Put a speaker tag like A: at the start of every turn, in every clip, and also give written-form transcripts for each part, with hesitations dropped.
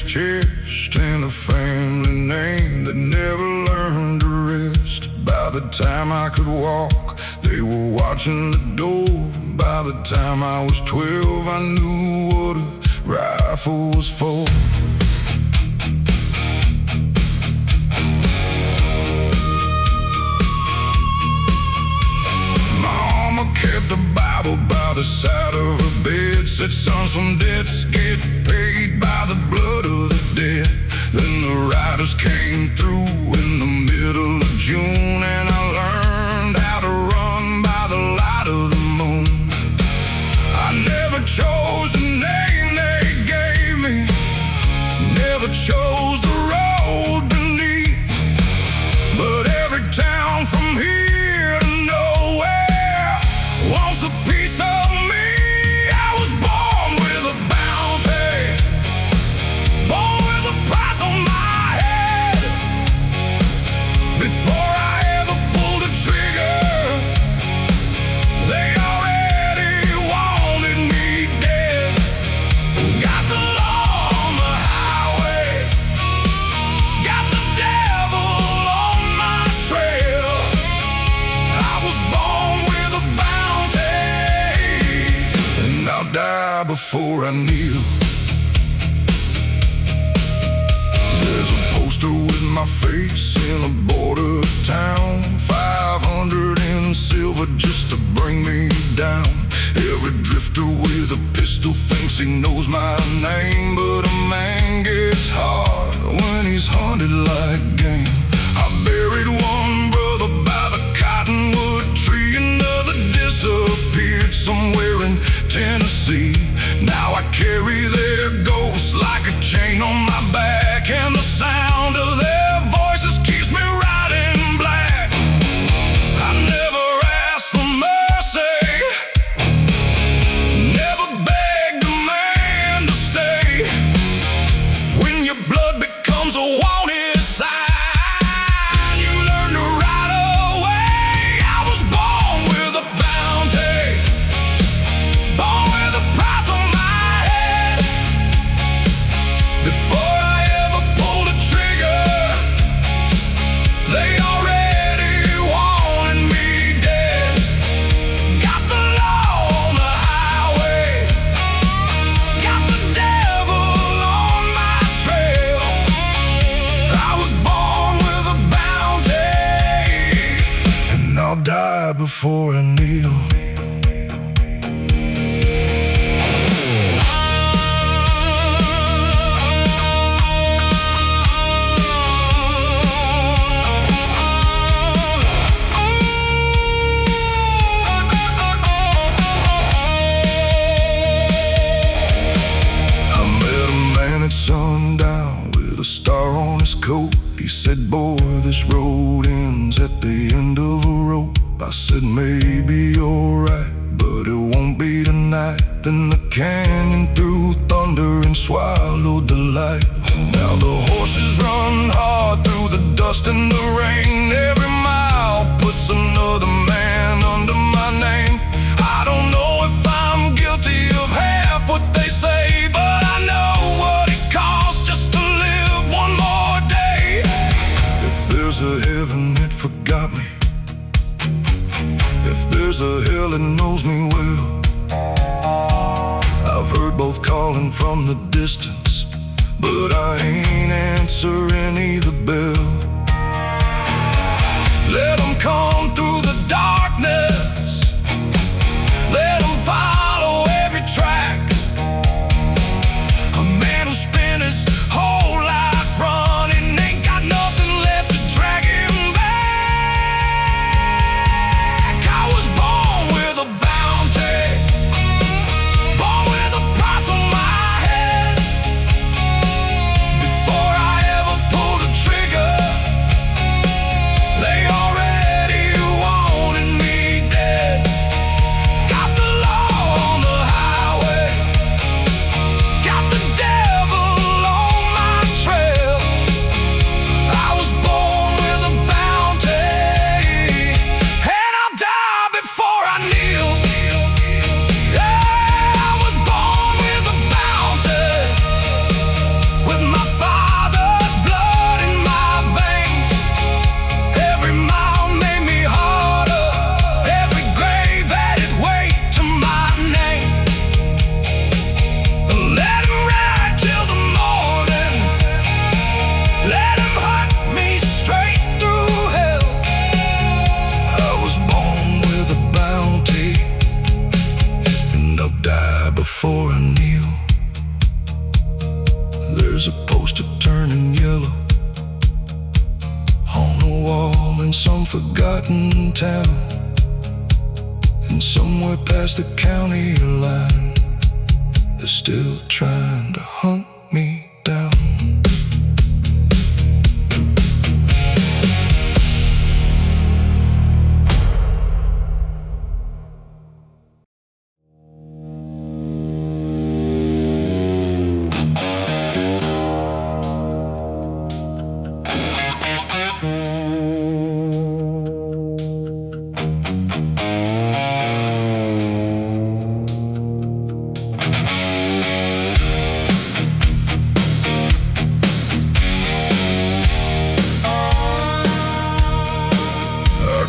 A: Chest and a family name that never learned to rest. By the time I could walk, they were watching the door. By the time I was 12, I knew what a rifle was for. Mama kept the Bible by the side of her bed. Said, son, some debts get paid by the blood of the dead. Then the riders came through in the middle of June, and I learned how to run by the light of the moon. I never chose the name they gave me, never chose the road beneath, but every town from here to nowhere wants a piece of me. I was born with a bounty, born with a price on my head. Before I ever pulled a trigger, they already wanted me dead. Got the law on the highway, got the devil on my trail. I was born with a bounty, and I'll die before I kneel. There's a poster with my face in a border town, 500 in silver just to bring me down. Every drifter with a pistol thinks he knows my name, but a man gets hard when he's hunted like game. I buried one brother by the cottonwood tree, another disappeared somewhere in Tennessee. Now I carry their ghosts like a chain on my back, and the sound of their voices keeps me riding black. I never asked for mercy, never begged a man to stay. When your blood becomes a wanted sign, you learn to ride away. I was born with a bounty, born with a price on my head. Before I ever pulled a trigger, they already wanted me dead. Got the law on the highway, got the devil on my trail. I was born with a bounty, and I'll die before I kneel. At sundown with a star on his coat, he said, boy, this road ends at the end of a rope. I said, maybe you're right, but it won't be tonight. Then the canyon threw thunder and swallowed the light. Now the horses run hard through the dust and the rain. Every mile puts another man under my name. I don't know if I'm guilty of half what they say, but I know what it costs just to live one more day. If there's a heaven, it forgot me. If there's a hell, it knows me well. I've heard both calling from the distance, but I ain't answering either bell. Let them come through the darkness, let them follow every track. A man who spent his whole life running ain't got nothing left to drag him back. I was born with a bounty, born with a price on my head. Before I ever pulled a trigger, before I kneel. There's a poster turning yellow on a wall in some forgotten town, and somewhere past the county line, they're still trying to hunt me down.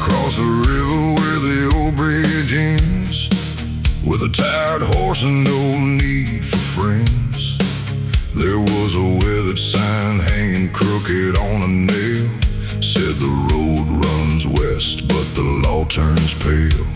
A: Across the river where the old bridge ends, with a tired horse and no need for friends, there was a weathered sign hanging crooked on a nail. Said the road runs west, but the law turns pale.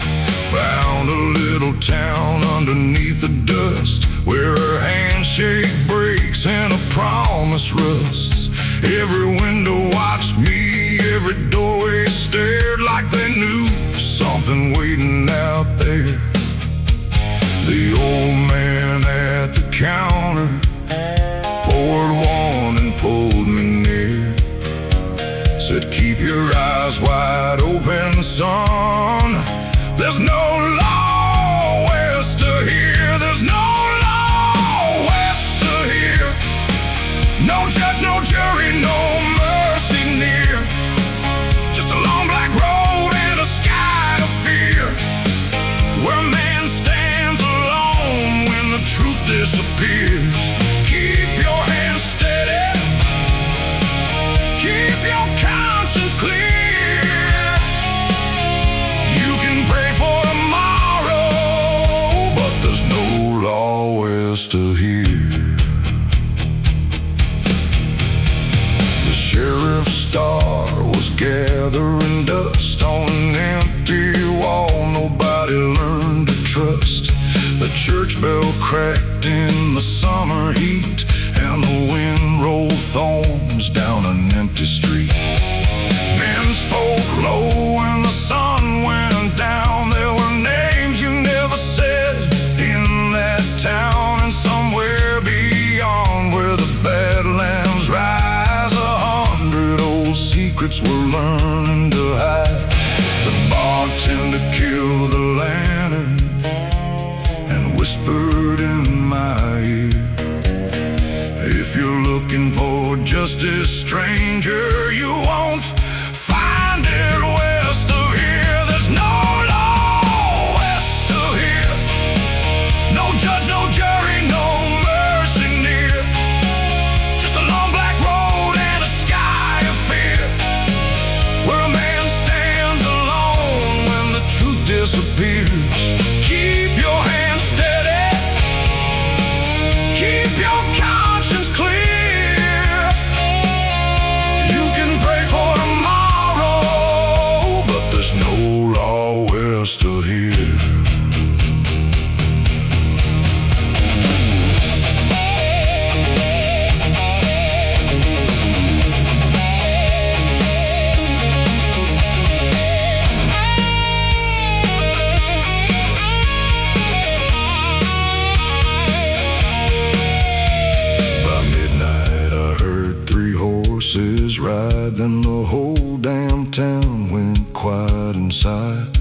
A: Found a little town underneath the dust, where her handshake breaks and a promise rusts. Every window watched me, every doorway stared, like they knew something waiting out there. The old man at the counter poured one and pulled me near. Said, keep your eyes wide open, son. There's no law west of here. There's no law west of here. No judge, no jury, no mercy near. Just a long black road and a sky of fear, where a man stands alone when the truth disappears. Keep your hands steady, keep your conscience clear. You can pray for tomorrow, but there's no law west of here. The sheriff's star was gathering dust on an empty wall nobody learned to trust. The church bell cracked in the summer heat, and the wind rolled thorns down an empty street. Men spoke low when the sun went down. There were names you never said in that town, and somewhere beyond where the badlands rise, 100 old secrets were learning to hide. The bartender killed the lantern and whispered in my ear, if you're looking for justice, stranger, you won't find it west of here. There's no law west of here. No judge, no jury, no mercy near. Just a long black road and a sky of fear, where a man stands alone when the truth disappears. Keep your hands steady, keep your conscience clear. You can pray for tomorrow, but there's no law west of here. Ride, then the whole damn town went quiet inside.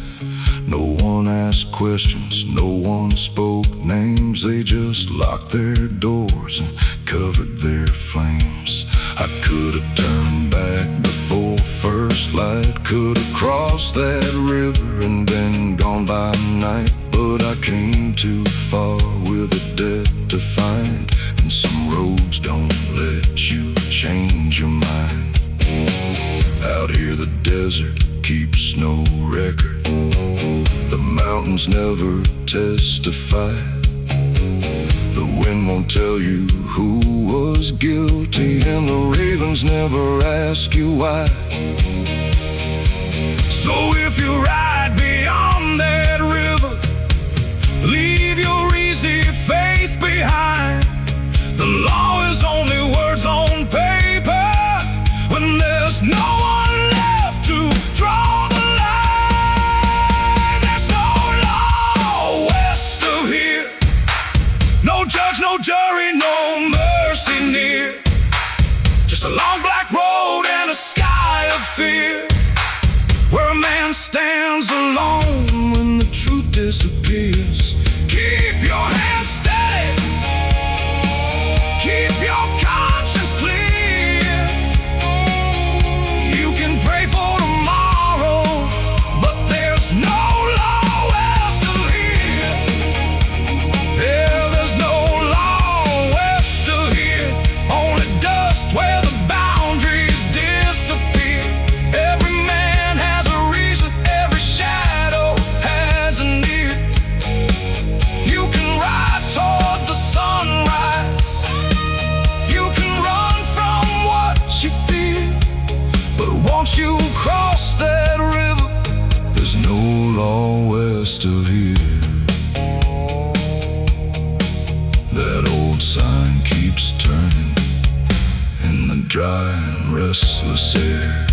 A: No one asked questions, no one spoke names. They just locked their doors and covered their flames. I could have turned back before first light, could have crossed that river and been gone by night, but I came too far with a debt to find, and some roads don't let you change your mind. Out here the desert keeps no record, the mountains never testify, the wind won't tell you who was guilty, and the ravens never ask you why. So if you ride beyond that river, leave your easy fate no one left to draw the line. There's no law west of here, no judge, no jury, no mercy near. Just a long black road and a sky of fear, where a man stands alone when the truth disappears. Keep your hands steady, keep your conscience clear. You can pray for tomorrow, but there's no law west of here. Yeah, there's no law west of here, only dust where the boundaries disappear. Every man has a reason, every shadow has an ear. You can ride toward the sunrise, you can run from what you fear, but once you cross that river, there's no law west of here. That old sign keeps turning in the dry and restless air.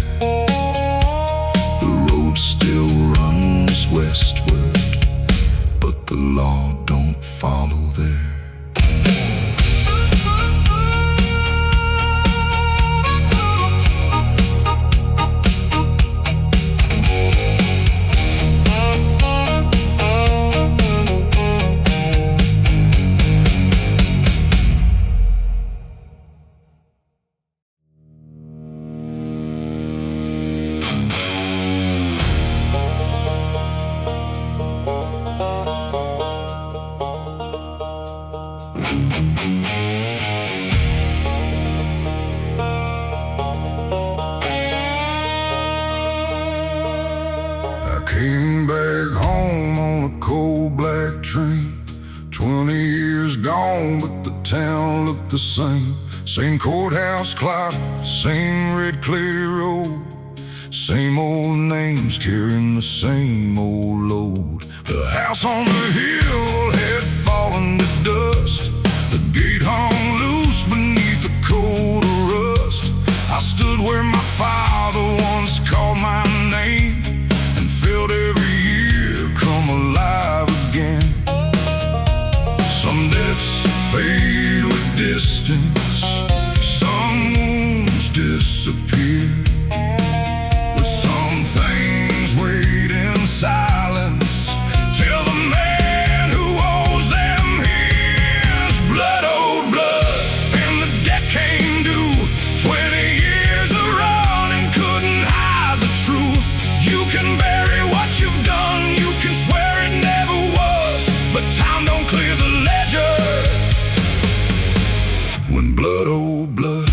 A: The road still runs westward, but the law don't follow there. I came back home on a cold black train. 20 years gone, but the town looked the same. Same courthouse clock, same red clay road, same old names carrying the same old load. The house on the hill had fallen to dust, the gate hung loose beneath a coat of rust. I stood where my father once called my name, and felt every year come alive again. Some debts fade with distance, some wounds disappear, but some things wait in silence till the man who owes them his blood owed blood, and the debt came due. 20 years of running couldn't hide the truth. You can bury what you've done, you can swear it never was, but time don't clear the ledger when blood owed blood.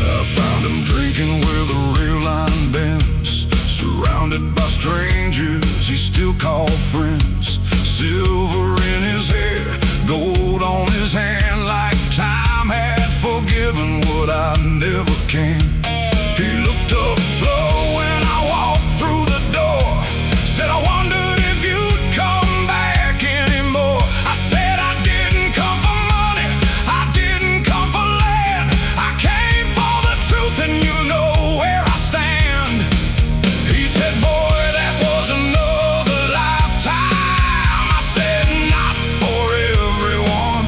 A: I found him drinking where the rail line bends, surrounded by strangers he still called friends. Silver in his hair, gold on his hand, like time had forgiven what I never can. He looked up slow when I walked through the door, said, I wondered if you'd come back anymore. I said I didn't come for money, I didn't come for land, I came for the truth and you know where I stand. He said, boy, that was another lifetime. I said, not for everyone.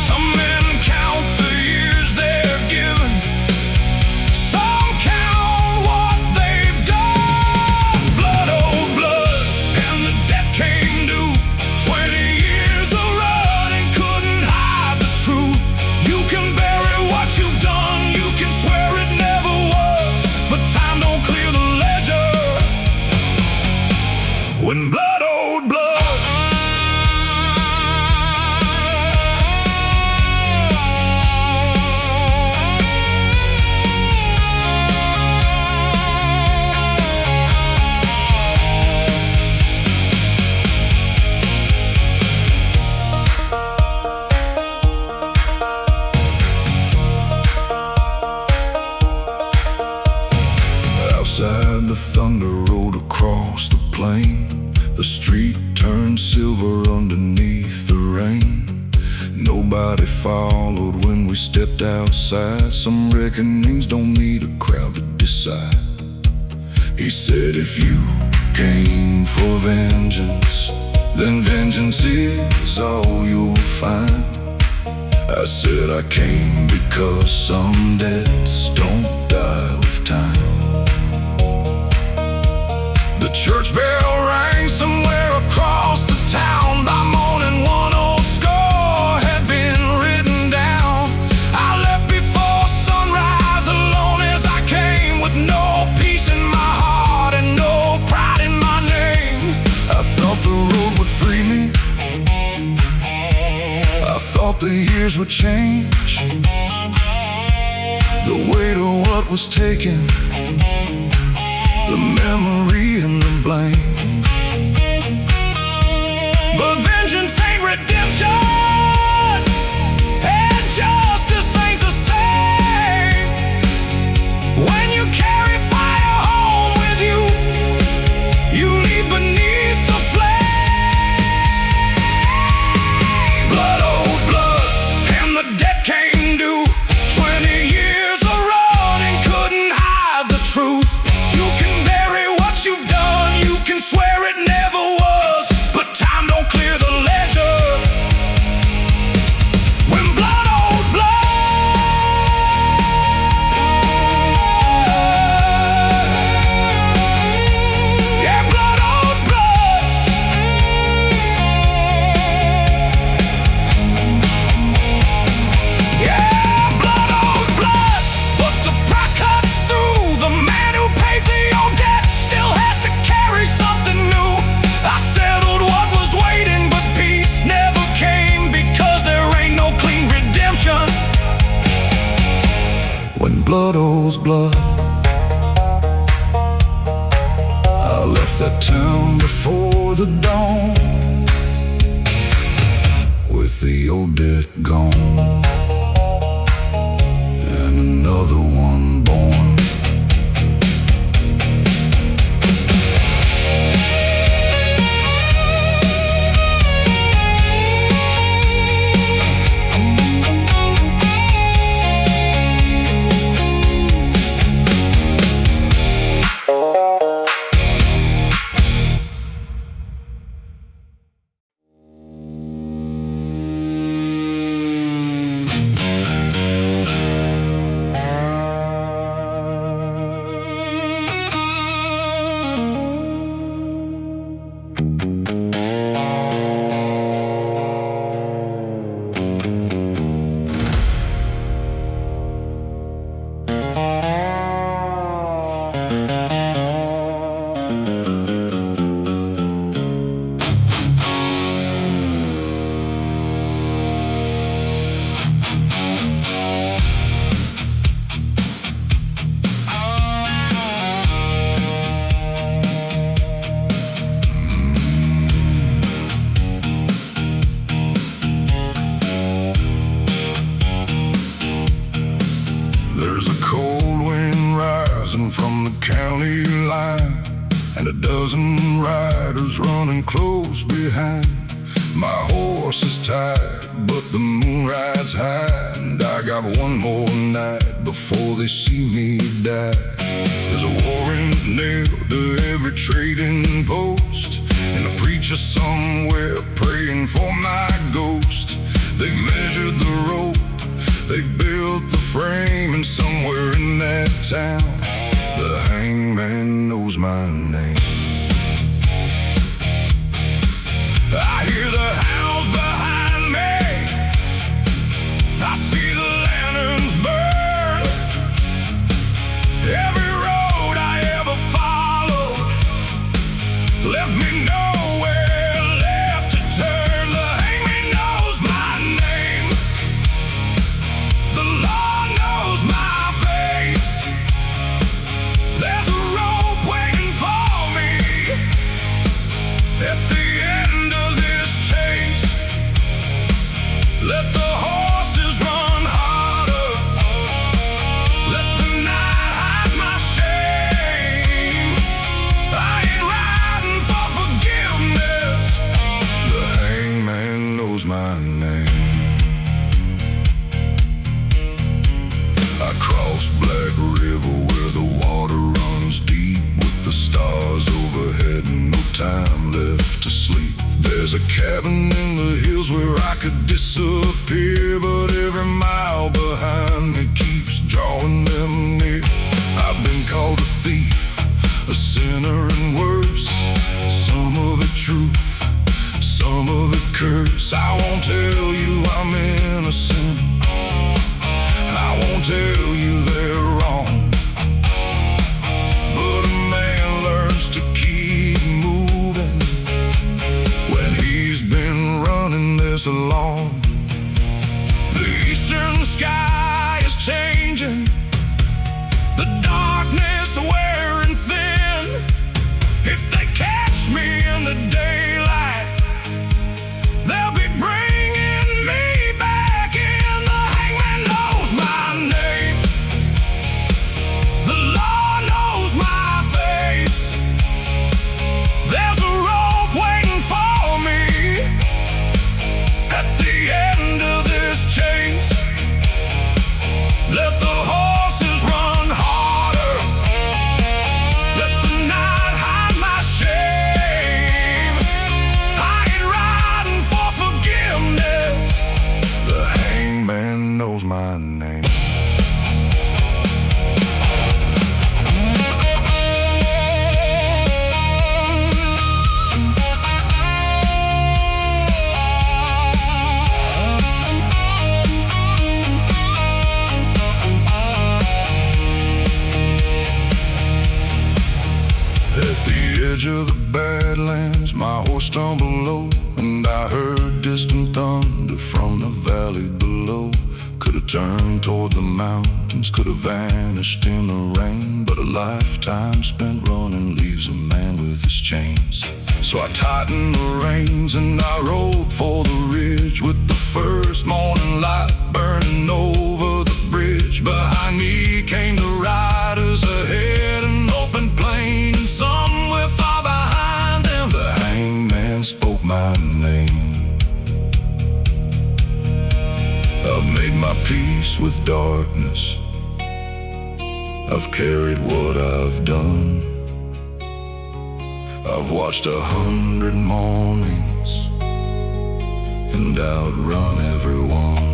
A: Some men count the years they're given, nobody followed when we stepped outside. Some reckonings don't need a crowd to decide. He said, if you came for vengeance, then vengeance is all you'll find. I said I came because some debts don't die with time. The church bell rang somewhere across the town. By morning one old score had been written down. I left before sunrise, alone as I came, with no peace in my heart and no pride in my name. I thought the road would free me, I thought the years would change the weight of what was taken, the memory and the blame. But vengeance ain't redemption, and justice ain't the same. When you carry fire home with you, you leave beneath the flame. Blood, oh blood, and the debt came due. 20 years of running couldn't hide the truth. You can bury what you've done, you can swear it never was, but time don't clear the ledger. When blood owed blood, yeah, blood owed blood. Yeah, blood owed blood, but the price cuts through. The man who pays the old debt still has to carry something new. I settled what was waiting, but peace never came, because there ain't no clean redemption when blood owes blood. I left that town before the dawn, with the old debt gone and another one born. There's a cold wind rising from the county line, and a dozen riders running close behind. My horse is tired, but the moon rides high, and I got one more night before they see me die. There's a warrant nailed to every trading post, and a preacher somewhere praying for my ghost. They've measured the rope, they've built the frame, and somewhere in that town, the hangman knows my name. I hear the hounds behind me, I see the lanterns burn. Every road I ever followed left me nowhere left to turn. The hangman knows my name, the law knows my face. There's a rope waiting for me at the end of this chase. Let the horses run harder, let the night hide my shame. I ain't riding for forgiveness, the hangman knows my name. I crossed Black River where the water runs deep, with the stars overhead and no time left to sleep. There's a cabin in the hills where I could disappear, but every mile behind me keeps drawing them near. I've been called a thief, a sinner and worse, some of it truth, some of it curse. I won't tell you I'm innocent, I won't tell you they're wrong, but a man learns to keep moving when he's been running this long. The eastern sky is changing, the darkness wearing thin. If they catch me in the daylight, they'll be bringing me back in. The hangman knows my name, the law knows my face. There's a rope waiting for me at the end of this chase. Let the horses run harder, let the night hide my shame. I ain't riding for forgiveness, the hangman knows my name. At the edge of the Badlands, my horse stumbled low, and I heard distant thunder from the valley below. Could have turned toward the mountains, could have vanished in the rain, but a lifetime spent running leaves a man with his chains. So I tightened the reins and I rode for the ridge, with the first morning light burning over the bridge. Behind me came the riders, ahead an open plain, and somewhere far behind them the hangman spoke my name. I've made my peace with darkness, I've carried what I've done. I've watched 100 mornings and outrun everyone,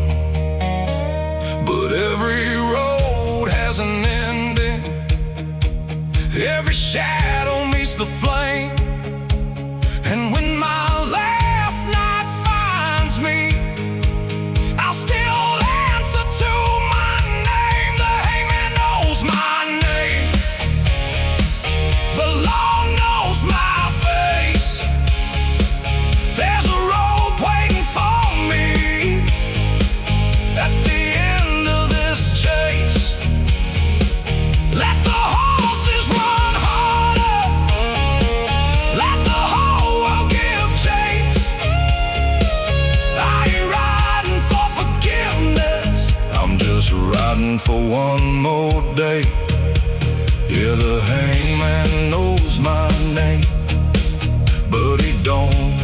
A: but every road has an ending, every shadow meets the flame. And when my last night finds me, I'll still answer to my name. The hangman knows my name, the law knows my face. There's a rope waiting for me at the end of this chase. Let the horses run harder, let the whole world give chase. I ain't riding for forgiveness, I'm just riding for one more day. Yeah, the hangman knows my name, but he don't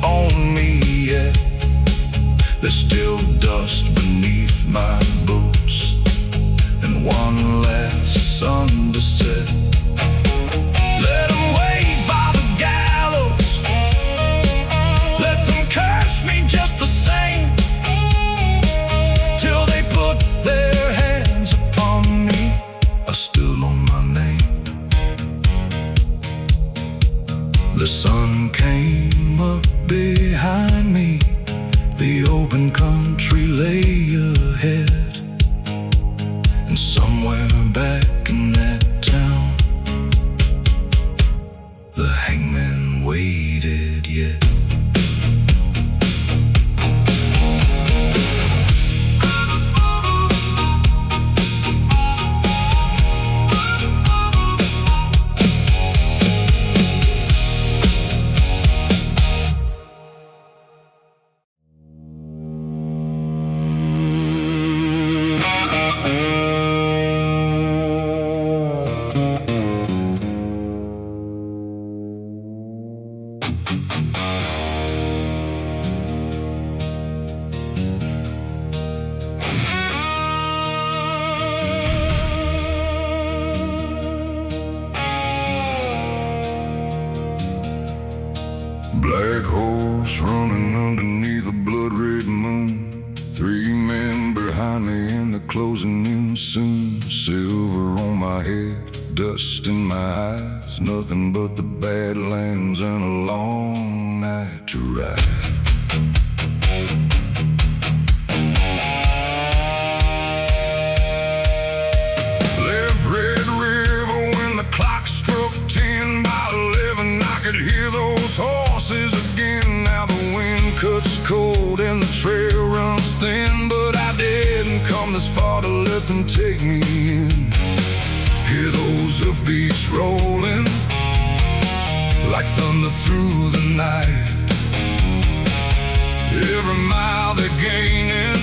A: own me yet. There's still dust beneath my boots, and one last sun to set. Let them wait by the gallows, let them curse me just the same, till they put their hands upon me. I still own my name. The sun came up behind me, the open country lay ahead, and somewhere back in that town behind me and they're closing in soon. Silver on my head, dust in my eyes, nothing but the Badlands and a long night to ride. Left Red River when the clock struck 10. By 11 I could hear those horses again. Now the wind cuts cold and the trail runs thin, but I didn't come this far to let them take me in. Hear those hoofbeats rolling like thunder through the night. Every mile they're gaining,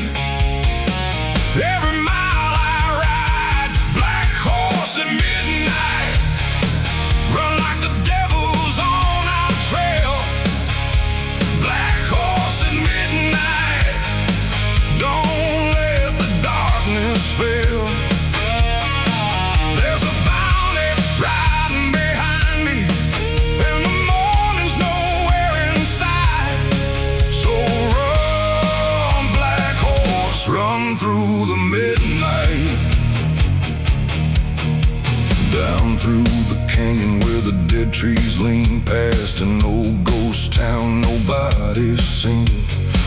A: every mile I ride. Black horse at midnight, run like the devil's on our trail. Black horse at midnight, don't let the darkness fail. There's a bounty riding behind me, and the morning's nowhere inside. So run, black horse, run through the midnight. Down through the canyon where the dead trees lean, past an old ghost town nobody's seen.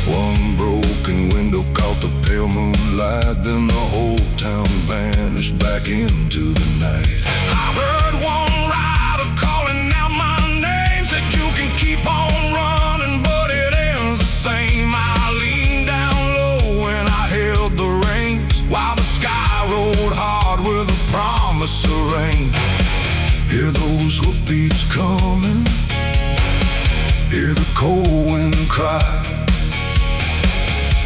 A: One broken window caught the pale moonlight, then the whole town vanished back into the night. I heard one rider calling out my name, said you can keep on running, but it ends the same. I leaned down low and I held the reins, while the sky rolled hard with a promise of rain. Hear those hoofbeats coming, hear the cold wind cry.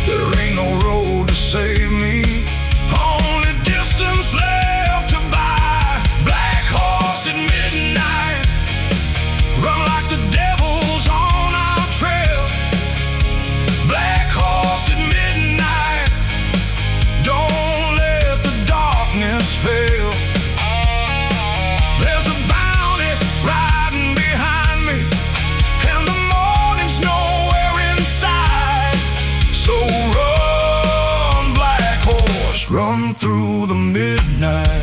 A: There ain't no road to save me, only distance left to buy. Black horse at midnight, run like the devil's on our trail. Black horse at midnight, don't let the darkness fail. There's a bounty riding behind me, and the morning's nowhere inside. So run, black horse, run through the midnight.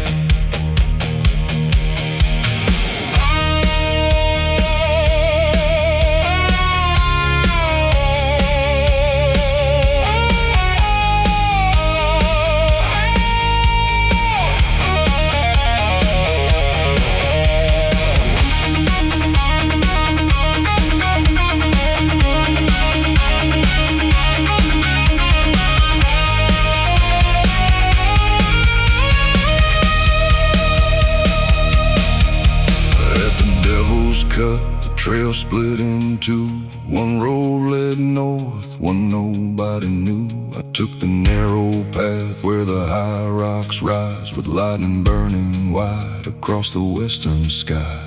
A: Cut, the trail split in two. One road led north, one nobody knew. I took the narrow path where the high rocks rise, with lightning burning wide across the western sky.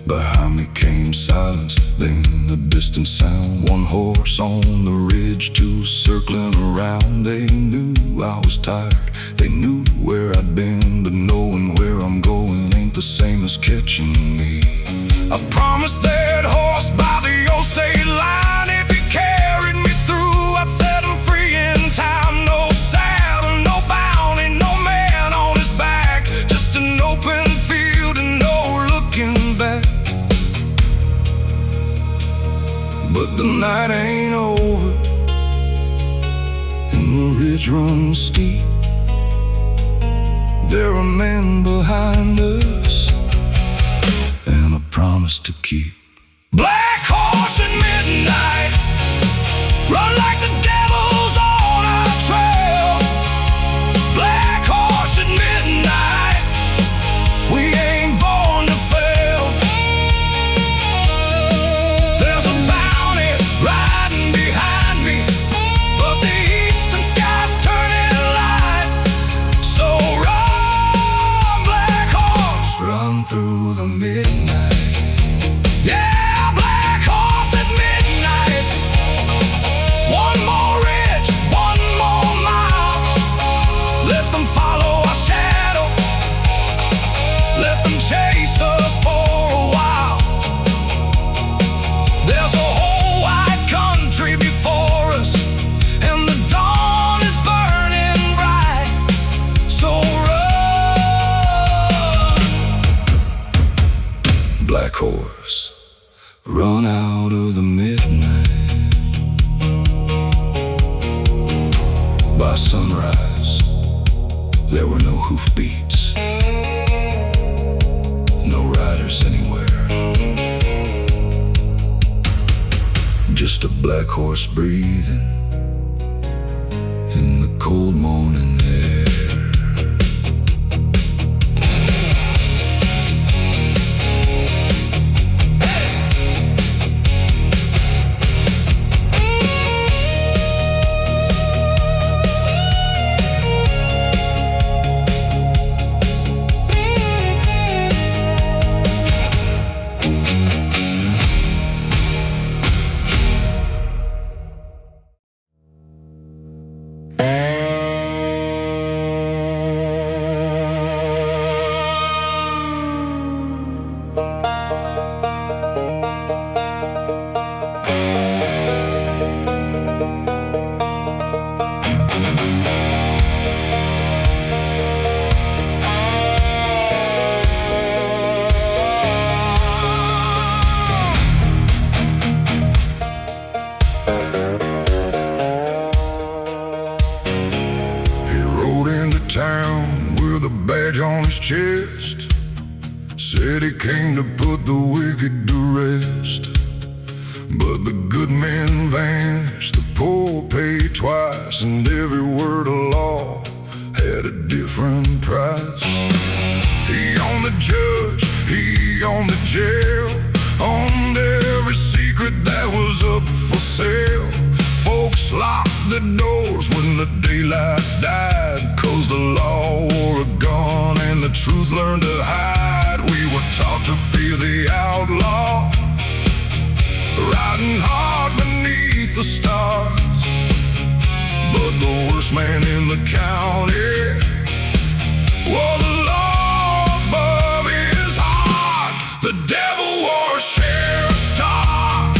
A: Behind me came silence, then a distant sound. One horse on the ridge, two circling around. They knew I was tired, they knew where I'd been, but knowing where I'm going ain't the same as catching me. I promised that horse by the old state line, if he carried me through, I'd set him free in time. No saddle, no bounty, no man on his back, just an open field and no looking back. But the night ain't over, and the ridge runs steep. There are men behind us, and a promise to keep. Black horse at midnight, run like the devil's on our trail. Black horse at midnight, we ain't born to fail. There's a bounty riding behind me, but the eastern sky's turning light. So run, black horse, run through the midnight. Yeah, black horse at midnight, one horse run out of the midnight. By sunrise, there were no hoofbeats, no riders anywhere, just a black horse breathing in the cold morning air. Town with a badge on his chest, said he came to put the wicked to rest. But the good men vanish, the poor pay twice, and every word of law had a different price. He owned the judge, he owned the jail, owned every secret that was up for sale. Folks locked the doors when the daylight died, 'cause the law wore a gun and the truth learned to hide. We were taught to fear the outlaw, riding hard beneath the stars. But the worst man in the county wore the law above his heart. The devil wore a sheriff's star,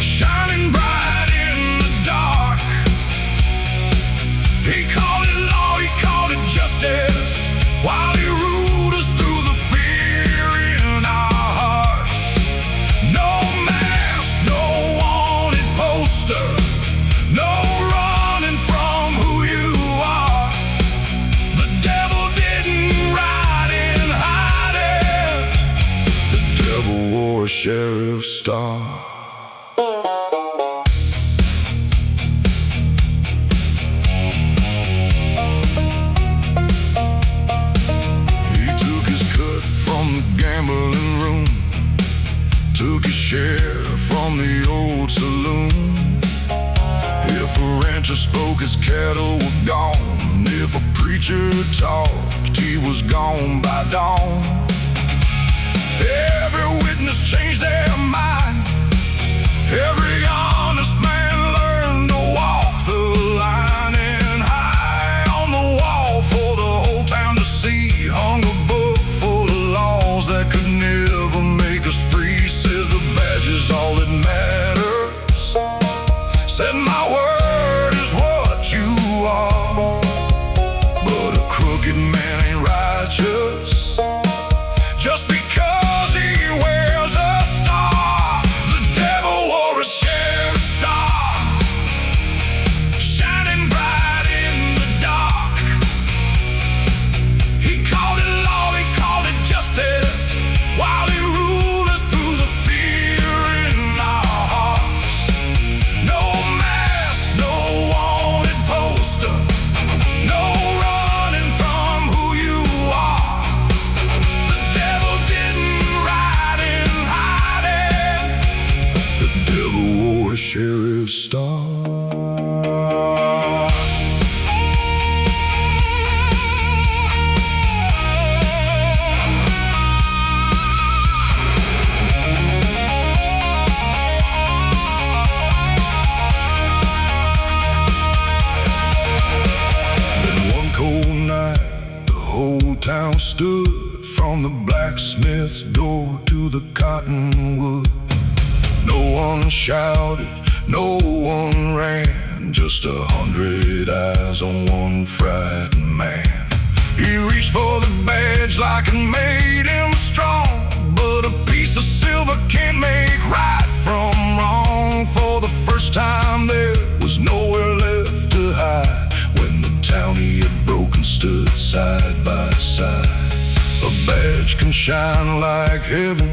A: shining bright in the dark. He called it law, he called it justice, while he ruled us through the fear in our hearts. No mask, no wanted poster, no running from who you are. The devil didn't ride in hiding, the devil wore a sheriff's star. Gambling room, took his share from the old saloon. If a rancher spoke, his cattle were gone. If a preacher talked, he was gone by dawn. Every witness changed their mind, every honest man learned to walk the line. And high on the wall for the whole town to see hung a book full of laws that could never make us free. Said the badge is all that matters, said my word is what you are. But a crooked man ain't righteous just because he wears a star. The devil wore a sheriff's star, shining bright in the dark. He called it law, he called it justice, while he ruled us through the fear in our hearts. No mask, no wanted poster, no running from who you are. The devil didn't ride in hiding, the devil wore a sheriff's star. Whole town stood from the blacksmith's door to the cottonwood. No one shouted, no one ran, just 100 eyes on one frightened man. He reached for the badge like it made him strong, but but a piece of silver can't make right from wrong. For the first time there was nowhere left to hide, when the town he had broken stood side by side. A badge can shine like heaven,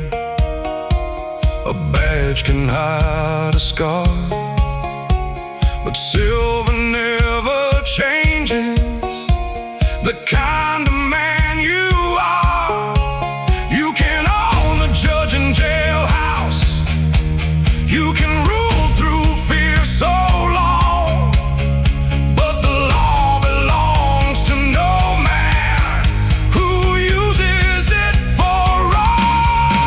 A: a badge can hide a scar, but silver never changes the kind of man you are. You can own the judge and jailhouse, you can rule through fear so long, but the law belongs to no man who uses it for wrong.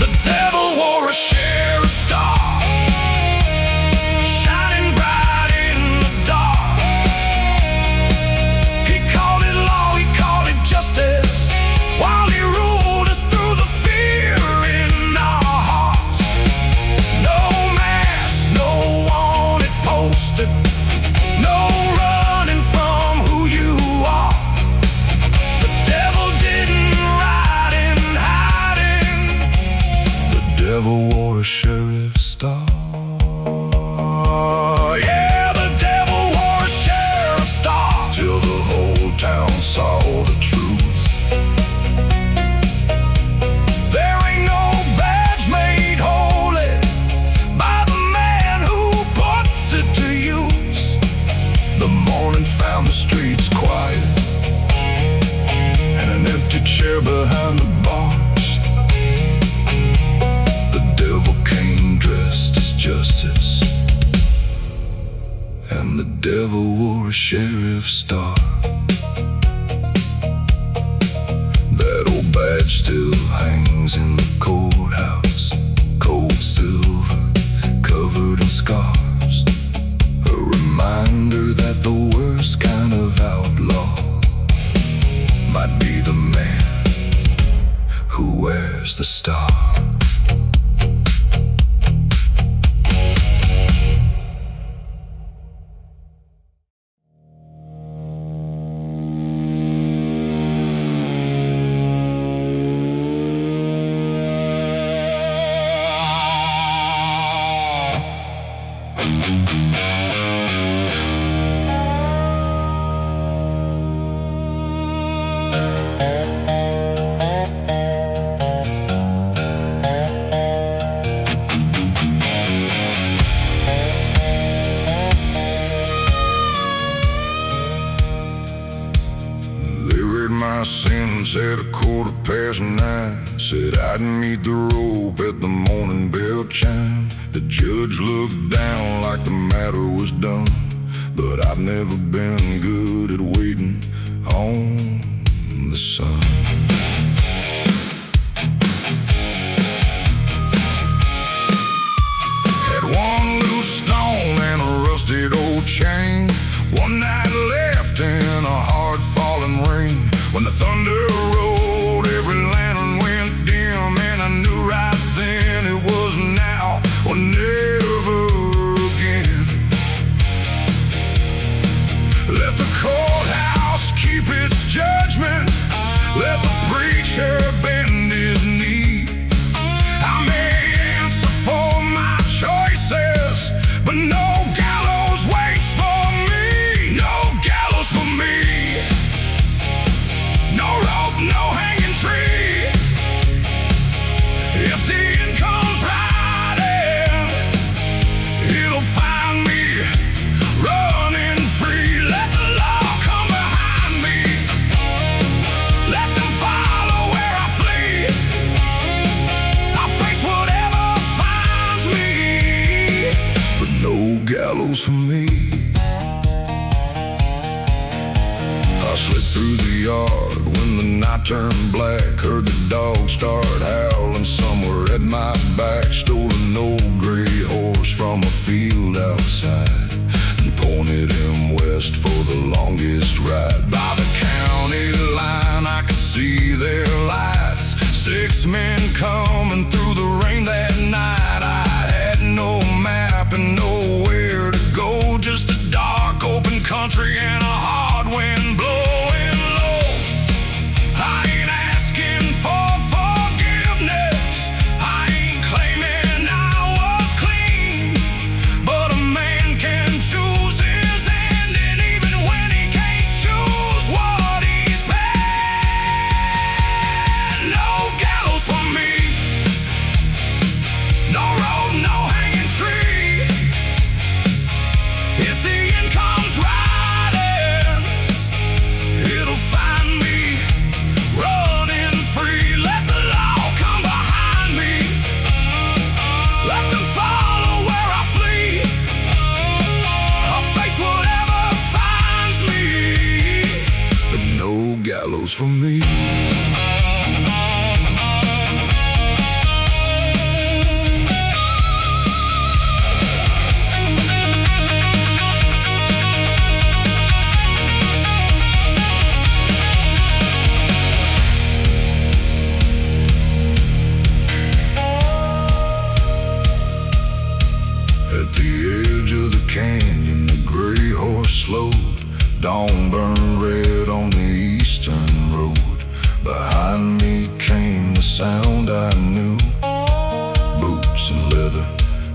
A: The devil wore a sheriff's star, shining bright in the dark. He called it law, he called it justice, while he ruled us through the fear in our hearts. No mask, no wanted posted, no running from who you are. The devil didn't ride in hiding, the devil wore a sheriff's star. Yeah, the devil wore a sheriff's star, till the whole town saw the truth. There ain't no badge made holy by the man who puts it to use. The morning found the streets quiet, and an empty chair behind the bars. The devil came dressed as justice, and the devil wore a sheriff's star. That old badge still hangs in the courthouse, cold silver, covered in scars. A reminder that the worst kind of outlaw might be the man who wears the star. My sins at 9:15. Said I'd meet the rope at the morning bell chime. The judge looked down like the matter was done, but I've never been good at waiting on the sun. Had one loose stone and a rusted old chain, one night left in a hard falling rain. When the thunder rolled, every lantern went dim, and I knew right then it was now or never again. Let the courthouse keep its judgment, let the preacher bend his knee. I may answer for my choices, but no gallows waits for me. No gallows for me. No rope, no hanging tree. If the end comes riding, it'll find me running free. Let the law come behind me, let them follow where I flee. I'll face whatever finds me, but no gallows for me. I slipped through the yard when the night turned black, heard the dogs start howling somewhere at my back. Stole an old gray horse from a field outside and pointed him west for the longest ride. By the county line I could see their lights, 6 men coming through the rain that night. I had no map and nowhere to go, just a dark open country and a hard wind blowing low. I ain't asking for gallows for me. At the edge of the canyon, the gray horse slowed. Dawn burned red on the eastern road. Behind me came the sound I knew. Boots and leather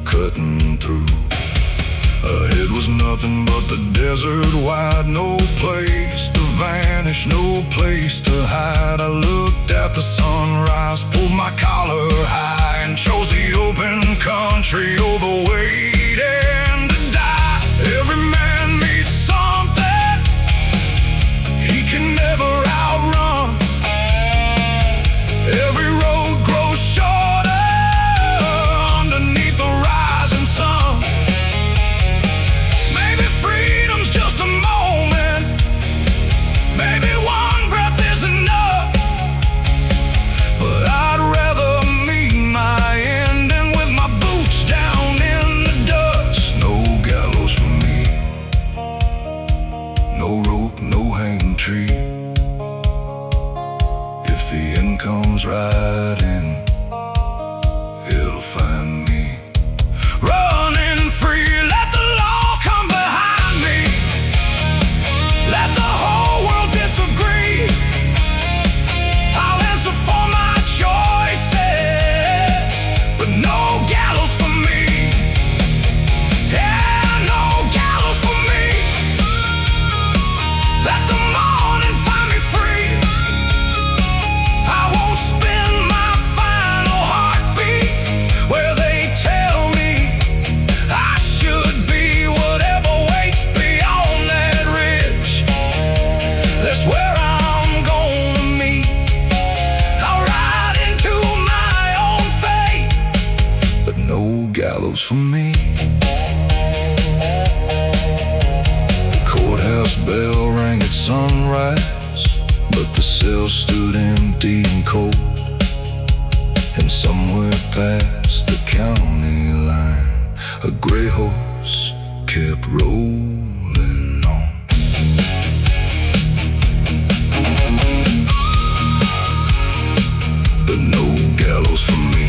A: cutting through. Ahead was nothing but the desert wide. No place to vanish, no place to hide. I looked at the sunrise, pulled my collar high, and chose the open country over waiting to die. Every man meets something he can never outrun. Every road grows shorter underneath the rising sun. Maybe freedom's just a moment, maybe one breath is enough, but I'd rather meet my ending with my boots down in the dust. No gallows for me, no rope, no hanging tree. If the end comes riding, it'll find me running free. Let the law come behind me, let the whole world disagree. I'll answer for my choices, but no gallows for me. Yeah, no gallows for me. Let the morning find me free. I won't spend my final heartbeat where they tell me I should be. Whatever waits beyond that ridge, that's where I'm gonna meet. I'll ride into my own fate, but no gallows for me. The courthouse bell rang at sunrise, but the cell stood empty and cold. And somewhere past the county line, a gray horse kept rolling on. But no gallows for me.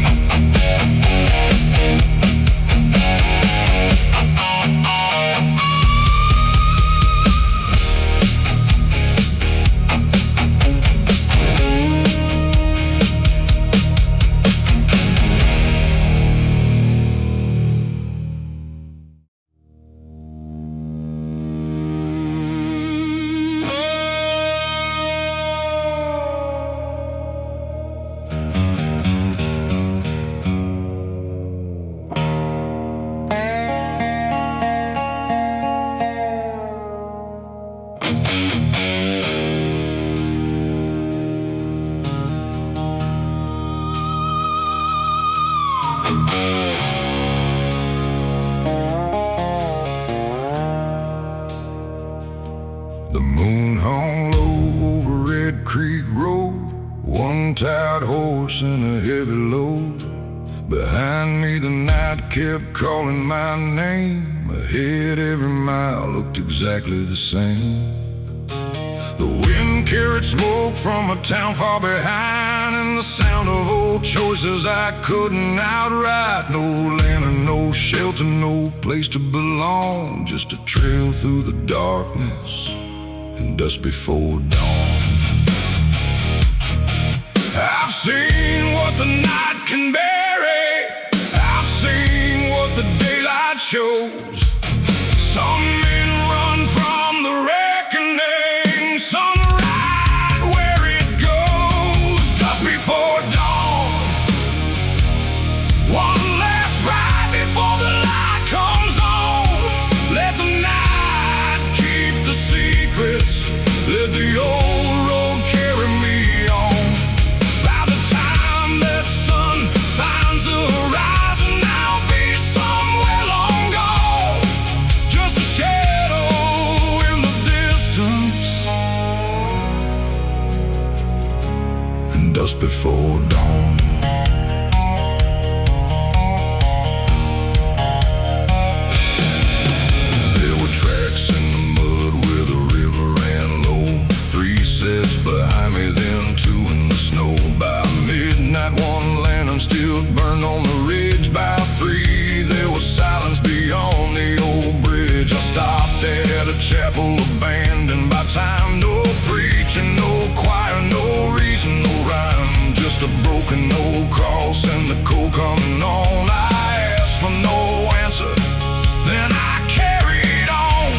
A: The moon hung low over Red Creek Road, one tired horse and a heavy load. Behind me the night kept calling my name. Ahead every mile looked exactly the same. The wind carried smoke from a town far behind, and the sound of old choices I couldn't outright. No land and no shelter, no place to belong, just a trail through the darkness and dust before dawn. I've seen what the night can bury, I've seen what the daylight shows. Some men run from the reckoning, some ride where it goes. Dust before dawn, one last ride before the light comes on. Let the night keep the secrets, let the old road carry me on. By the time that sun finds the horizon, I'll be somewhere long gone. before dawn. There were tracks in the mud where the river ran low. 3 sets behind me, then 2 in the snow. By midnight, 1 lantern still burned on the ridge. By 3, there was silence beyond the old bridge. I stopped at a chapel abandoned by time. No preaching, no choir, no reason, no rhyme. Just a broken old cross and the cold coming on. I asked for no answer, then I carried on.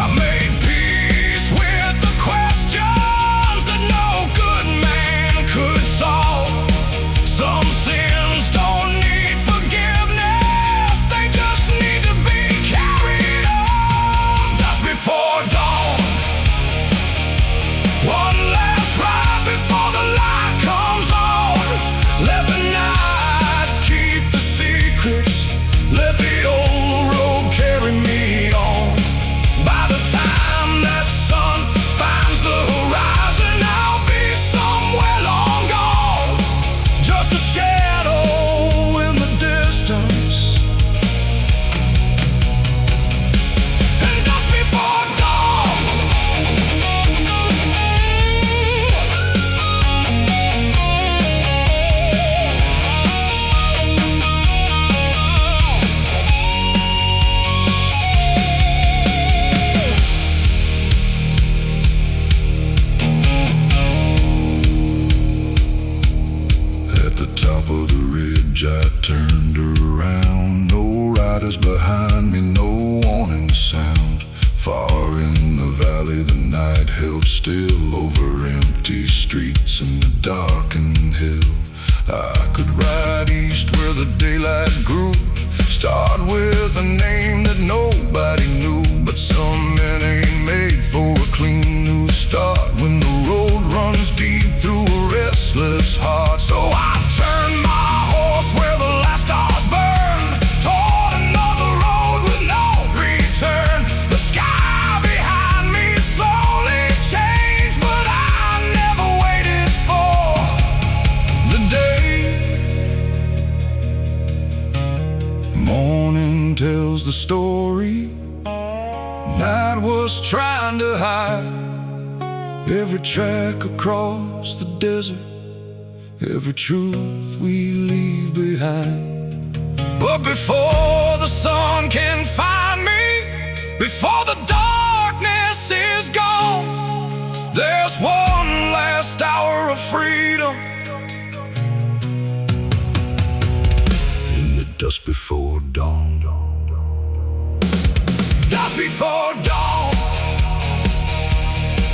A: I made peace with the questions that no good man could solve. Some sins don't need forgiveness, they just need to be carried on. Just before dawn, 1 last ride before the light comes on. Let the night keep the secrets, let the old road carry me on. By the time that sun finds the horizon, I'll be somewhere long gone. Just a shadow in the distance. And just before dawn, at the top of the ridge I turned around. No riders behind me, no warning sound. Far in the valley the night held still, over empty streets and the darkened hill. I could ride east where the daylight grew, start with a name that nobody knew. But some men ain't made for a clean new start when the road runs deep through a restless heart. So I turned my horse where the last stars burn, toward another road with no return. The sky behind me slowly changed, but I never waited for the day. Morning tells the story, night was trying to hide. Every track across the desert, every truth we leave behind. But before the sun can find me, before the darkness is gone, there's 1 last hour of freedom in the dust before dawn. Dust before dawn,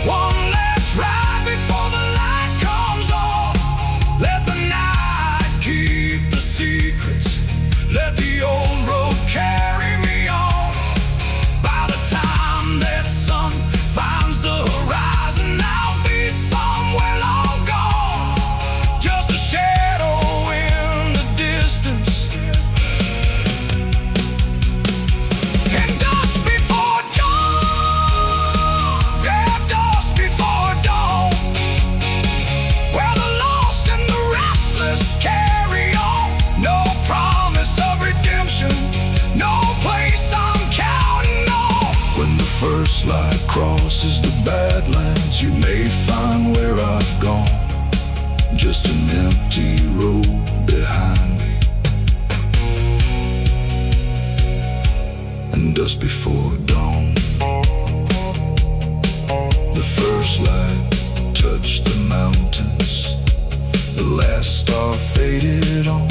A: 1 last ride before the light comes on. Let the night keep the secrets, let the old road carry me on. By the time that sun finds the horizon, I'll be somewhere long gone. Just a shadow in the distance. And dust before dawn, yeah, dust before dawn, where the lost and the restless carry on. No promise of redemption, no place I'm counting on. When the first light crosses the Badlands, you may find where I've gone, just an empty road behind me. And dust before dawn, the first light touched the mountains, the last star faded on.